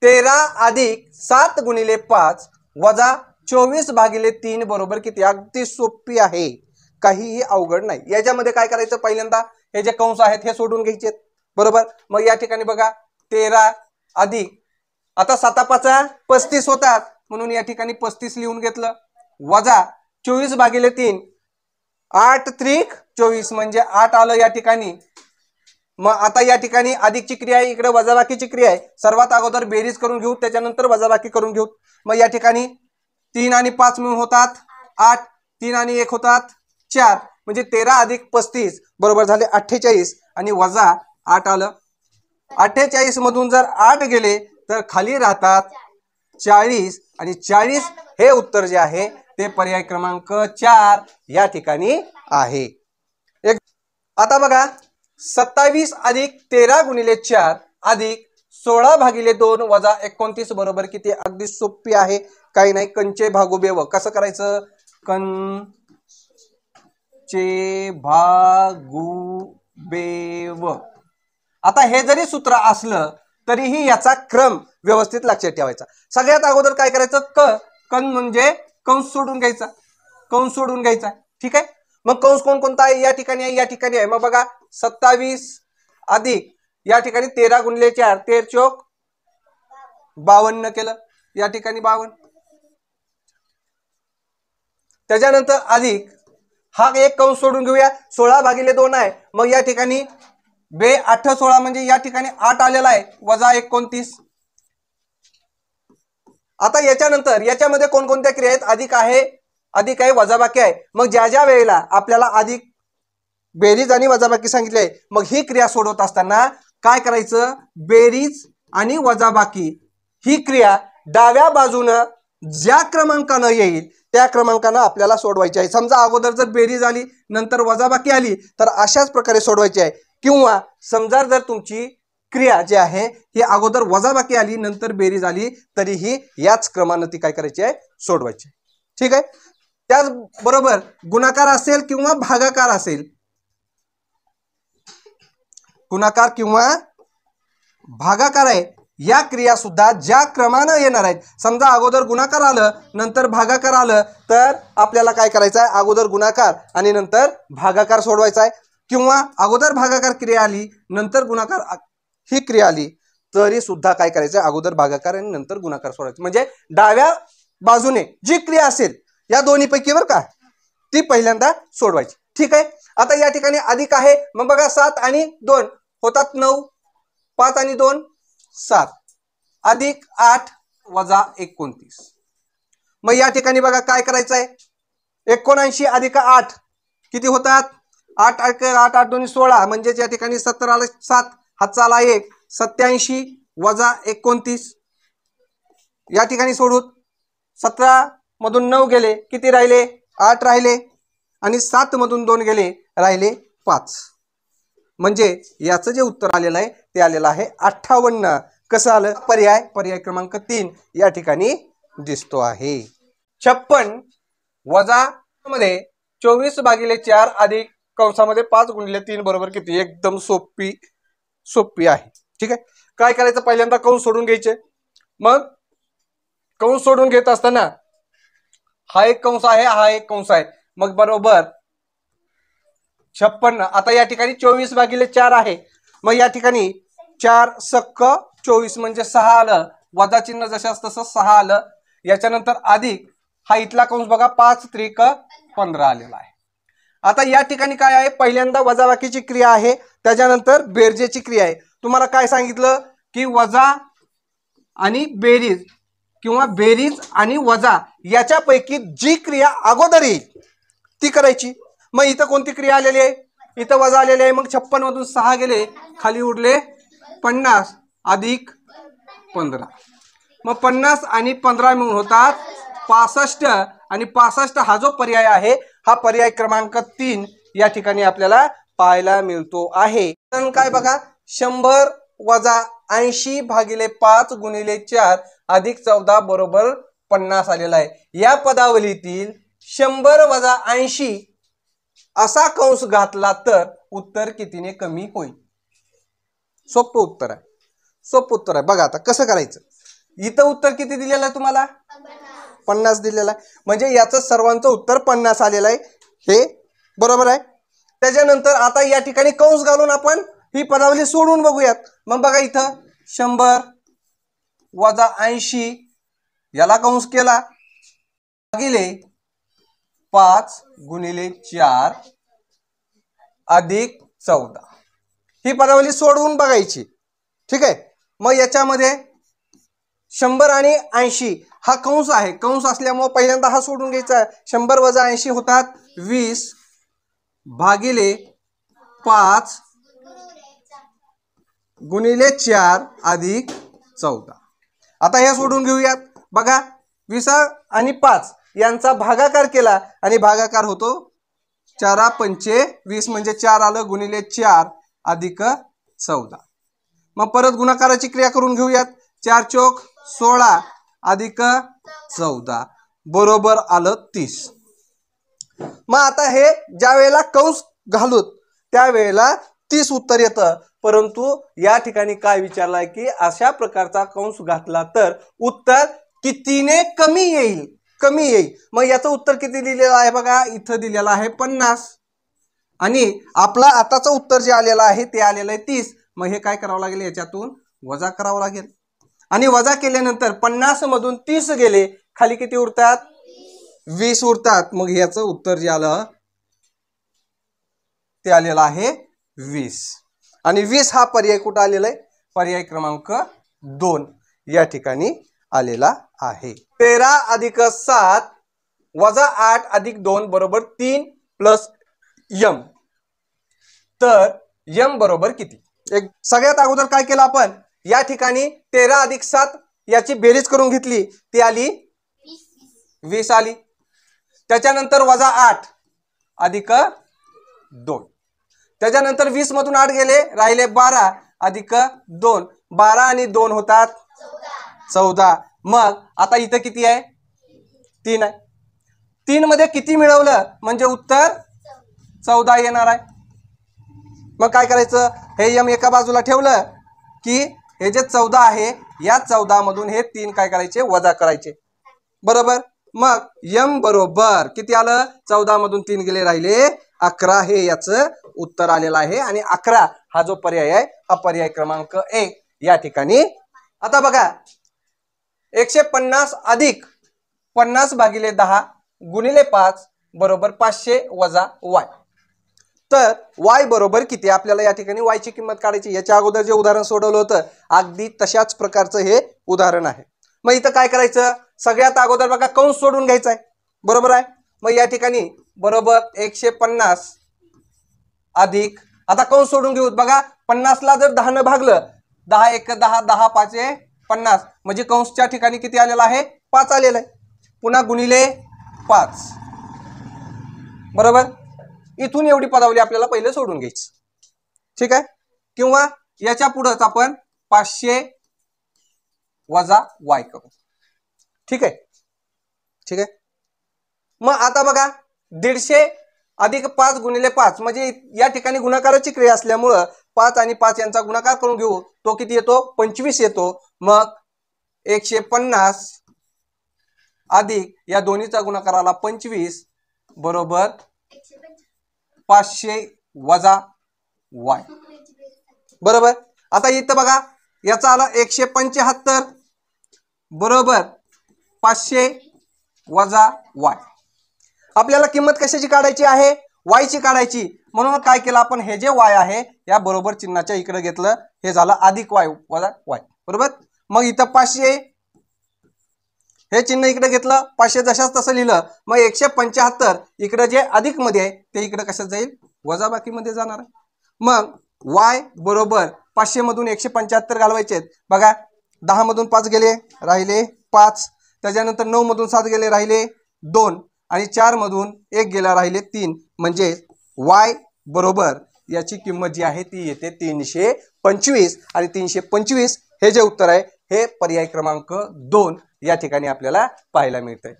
13 अधिक 7 गुणिले 5 वजा 24 भागिले 3 बरोबर किती? अगदी सोपी आहे, काहीही अवघड नाही। याच्यामध्ये काय करायचं, पहिल्यांदा हे जे कंस आहेत हे सोडून घ्यायचे बरोबर। मग या ठिकाणी बघा 13 अधिक, आता 7 5 35 होतात म्हणून या ठिकाणी 35 लिहून घेतलं, वजा 24 भागिले 3 8 त्रिक 24 म्हणजे 8 आलं या ठिकाणी। मग आता या ठिकाणी अधिकची क्रिया आहे, इकडे वजाबाकीची क्रिया आहे। सर्वात अगोदर बेरीज करून घेऊ, त्याच्यानंतर वजाबाकी करून घेऊ। मग या ठिकाणी 3 आणि 5 मिळून होतात 8, 3 आणि 1 होतात 4 म्हणजे 13 अधिक 35 बरोबर झाले 48 आणि वजा 8 आलं। 48 मधून जर 8 गेले तर खाली राहतात 40 आणि 40 हे उत्तर जे आहे ते पर्याय क्रमांक 4 या ठिकाणी आहे। आता बघा 27 अधिक 13 गुणिले 4 अधिक 16 भागिले 2 वजा 29 बरोबर किती? अगदी सोपी आहे, काही नाही, कंचे भागोबेव। कसं करायचं? कंचे भागोबेव। आता हे जरी सूत्र असलं तरीही याचा क्रम व्यवस्थित लक्षात ठेवायचा। सगळ्यात अगोदर काय करायचं? कण म्हणजे कंस सोडून घ्यायचा, कंस सोडून घ्यायचा, ठीक आहे। मग कंस कोणता आहे? या ठिकाणी आहे, या ठिकाणी आहे। मग बघा 27 अधिक या ठिकाणी 13 गुणिले 4 13 चौक 52 केलं, या ठिकाणी 52। त्याच्यानंतर अधिक हा एक कंस सोडून घेऊया, 16 भागिले 2 आहे। मग या ठिकाणी 2 8 16 म्हणजे या ठिकाणी 8 आलेला आहे, वजा 29। आता याच्यानंतर याच्यामध्ये कोणकोणत्या क्रिया आहेत? अधिक आहे, वजाबाकी आहे। मग ज्या ज्या वेळेला आपल्याला अधिक, बेरीज आणि वजाबाकी सांगितले, मग ही क्रिया सोडवत असताना काय करायचं? बेरीज आणि वजाबाकी ही क्रिया डाव्या बाजूनं ज्या क्रमांकानं येईल त्या क्रमांकानं आपल्याला सोडवायची आहे। समजा अगोदर जर बेरीज आली नंतर वजाबाकी आली तर अशाच प्रकारे सोडवायची आहे, किंवा समजा जर तुमची क्रिया जी आहे ही अगोदर वजाबाकी आली नंतर बेरीज आली तरीही याच क्रमानं ती काय करायची आहे? सोडवायची, ठीक आहे। त्याचबरोबर गुणाकार असेल किंवा भागाकार असेल, गुणाकार किंवा भागाकार आहे, या क्रिया सुद्धा ज्या क्रमानं येणार आहेत, समजा अगोदर गुणाकार आलं नंतर भागाकार आलं तर आपल्याला काय करायचं आहे? अगोदर गुणाकार आणि नंतर भागाकार सोडवायचा आहे, किंवा अगोदर भागाकार क्रिया आली नंतर गुणाकार ही क्रिया आली तरी सुद्धा काय करायचं? अगोदर भागाकार आणि नंतर गुणाकार सोडवायचं। म्हणजे डाव्या बाजूने जी क्रिया असेल या दोन्ही पैकी बरं का, ती पहिल्यांदा सोडवायची, ठीक आहे। आता या ठिकाणी अधिक आहे, मग बघा 7 आणि 2 होतात 9, 5 आणि 2 7 अधिक 8 वजा 29। मग या ठिकाणी बघा काय करायचं आहे? 79 अधिक 8 किती होतात? 8 8 8 2 16 म्हणजे या ठिकाणी 17 7 हातचा आला 1 87 वजा 29। या ठिकाणी सोडून 17 मधून 9 गेले, किती राहिले? 8 राहिले, आणि 7 मधून 2 गेले, राहिले 5। म्हणजे याचं जे उत्तर आलेलं आहे ते आलेलं आहे 58। कसं आलं? पर्याय क्रमांक 3 या ठिकाणी दिसतो आहे। 56 वजा मध्ये 24 भागिले 4 अधिक कंसामध्ये 5 गुणिले 3 बरोबर किती? एकदम सोपी आहे, ठीक आहे। काय करायचं? पहिल्यांदा कंस सोडून घ्यायचे। मग कंस सोडून घेत असताना हा एक कंस आहे, हा एक कंस आहे, मग बरोबर 56। आता या ठिकाणी 24 भागिले 4 आहे, मग या ठिकाणी 4 सक्क 24 म्हणजे 6 आलं, वजा चिन्ह जशास तसं 6 आलं। याच्यानंतर अधिक हा इथला कंस बघा 5 त्रिक 15 आलेला आहे। आता या ठिकाणी काय आहे? पहिल्यांदा वजाबाकीची क्रिया आहे, त्याच्यानंतर बेरजेची क्रिया आहे। तुम्हाला काय सांगितलं की वजा आणि बेरीज किंवा बेरीज आणि वजा याच्यापैकी जी क्रिया अगोदर येईल ती करायची। मग इथं कोणती क्रिया आलेली आहे? इथं वजा आलेली आहे, मग 56 मधून 6 गेले, खाली उरले 50 अधिक 15। मग 50 आणि 15 मिळून होतात 65, आणि 65 हा जो पर्याय आहे हा पर्याय क्रमांक 3 या ठिकाणी आपल्याला पाहायला मिळतो आहे। तर काय बघा 100 वजा 80 भागिले 5 गुणिले 4 अधिक 14 बरोबर 50 आलेला आहे। या पदावलीतील 100 वजा 80 असा कंस घातला तर उत्तर कितीने कमी होईल? सोपं उत्तर आहे, सोपं उत्तर आहे। बघा आता कसं करायचं? इथं उत्तर किती दिलेलं आहे तुम्हाला? 50 दिलेलं आहे. म्हणजे याचं सर्वांचं उत्तर 50 आलेलं आहे. हे बरोबर आहे. त्याच्यानंतर आता या ठिकाणी कंस घालून आपण ही पदावली सोडून बघूयात. मग बघा इथं 100 वजा 80 याला कंस केला भागिले 5 गुणिले 4 अधिक 14 ही पदावली सोडवून बघायची. ठीक आहे. मग याच्यामध्ये 100 आणि 80 हा कंस आहे. कंस असल्यामुळे पहिल्यांदा हा सोडून घ्यायचा. 100 वजा 80 होतात 20 भागिले 5 गुणिले 4 अधिक 14. आता हे सोडून घेऊयात. बघा 20 आणि 5 यांचा भागाकार केला आणि भागाकार होतो 4 पंचे 20 म्हणजे 4 आलं गुणिले 4 अधिक 14. मग परत गुणाकाराची क्रिया करून घेऊयात. 4 चौक 16 अधिक 14 बरोबर आलं 30. मग आता हे ज्या वेळेला कंस घालूत त्यावेळेला 30 उत्तर येतं. परंतु या ठिकाणी काय विचारलंय की अशा प्रकारचा कंस घातला तर उत्तर कितीने कमी येईल? कमी येईल. मग याचं उत्तर किती दिलेलं आहे? बघा इथं दिलेलं आहे 50 आणि आपला आताचं उत्तर जे आलेलं आहे ते आलेलं आहे 30. मग हे काय करावं लागेल? याच्यातून वजा करावं लागेल आणि वजा केल्यानंतर 50 मधून 30 गेले खाली किती उरतात? 20 उरतात. मग याचं उत्तर जे आलं ते आलेलं आहे 20 आणि 20 हा पर्याय कुठं आलेला आहे? पर्याय क्रमांक 2 या ठिकाणी आलेला आहे. 13 अधिक 7 वजा 8 अधिक 2 बरोबर 3 प्लस यम. तर यम बरोबर किती? एक सगळ्यात अगोदर काय केलं आपण? या ठिकाणी 13 अधिक 7 याची बेरीज करून घेतली. ती आली 20 आली. त्याच्यानंतर वजा 8 अधिक 2. त्याच्यानंतर 20 मधून 8 गेले राहिले 12 अधिक 2. 12 आणि 2 होतात 14. मग आता इथं किती आहे? 3 आहे. 3 मध्ये किती मिळवलं म्हणजे उत्तर 14 येणार आहे. मग काय करायचं? हे यम एका बाजूला ठेवलं की हे जे 14 आहे या 14 मधून हे 3 काय करायचे? वजा करायचे. बरोबर. मग यम बरोबर किती आलं? 14 मधून 3 गेले राहिले 11 हे याचं उत्तर आलेलं आहे आणि 11 हा जो पर्याय आहे हा पर्याय क्रमांक 1 या ठिकाणी. आता बघा 150 अधिक 50 भागिले 10 गुणिले 5 बरोबर 500 वजा y. तर y बरोबर किती? आपल्याला या ठिकाणी y ची किंमत काढायची. याच्या अगोदर जे उदाहरण सोडवलं होतं अगदी तशाच प्रकारचं हे उदाहरण आहे. मग इथं काय करायचं? सगळ्यात अगोदर बघा कंस सोडून घ्यायचा आहे. बरोबर आहे. मग या ठिकाणी बरोबर 150 अधिक आता कंस सोडून घेऊ. बघा 50 ला जर 10 न भागलं 10 1 10 10 5 50 म्हणजे कंसच्या ठिकाणी किती आलेला आहे? 5 आलेला आहे. पुन्हा गुणिले 5. बरोबर. इथून एवढी पदावली आपल्याला पहिले सोडून घ्यायची. ठीक आहे. किंवा याच्या पुढेच आपण 500 वजा y करू. ठीक आहे. ठीक आहे. मग आता बघा 150 अधिक 5 गुणिले 5 म्हणजे या ठिकाणी गुणाकाराची क्रिया असल्यामुळं 5 आणि 5 यांचा गुणाकार करून घेऊ. तो किती येतो? 25 येतो. मग 150 अधिक या दोन्हीचा गुणाकाराला 25 बरोबर 500 वजा y. बरोबर. आता इथं बघा याचा आला 175 बरोबर 500 वजा y. आपल्याला किंमत कशाची काढायची आहे? y ची काढायची. म्हणून काय केलं आपण? हे जे y आहे या बरोबर चिन्हाच्या इकडे घेतलं. हे झालं अधिक y वजा y. बरोबर. मग इथं 500 हे चिन्ह इकडे घेतलं 500 जशाच तसं लिहिलं. मग 175 इकडे जे अधिक मध्ये आहे ते इकडे कशात जाईल? वजा बाकी मध्ये जाणार आहे. मग y बरोबर 500 मधून 175 घालवायचे. बघा 10 मधून 5 गेले राहिले 5. त्याच्यानंतर 9 मधून 7 गेले राहिले 2 आणि 4 मधून 1 गेला राहिले 3 म्हणजे y बरोबर याची किंमत जी आहे ती येते 325 आणि 325 हे जे उत्तर आहे हे पर्याय क्रमांक 2 या ठिकाणी आपल्याला पाहायला मिळतंय.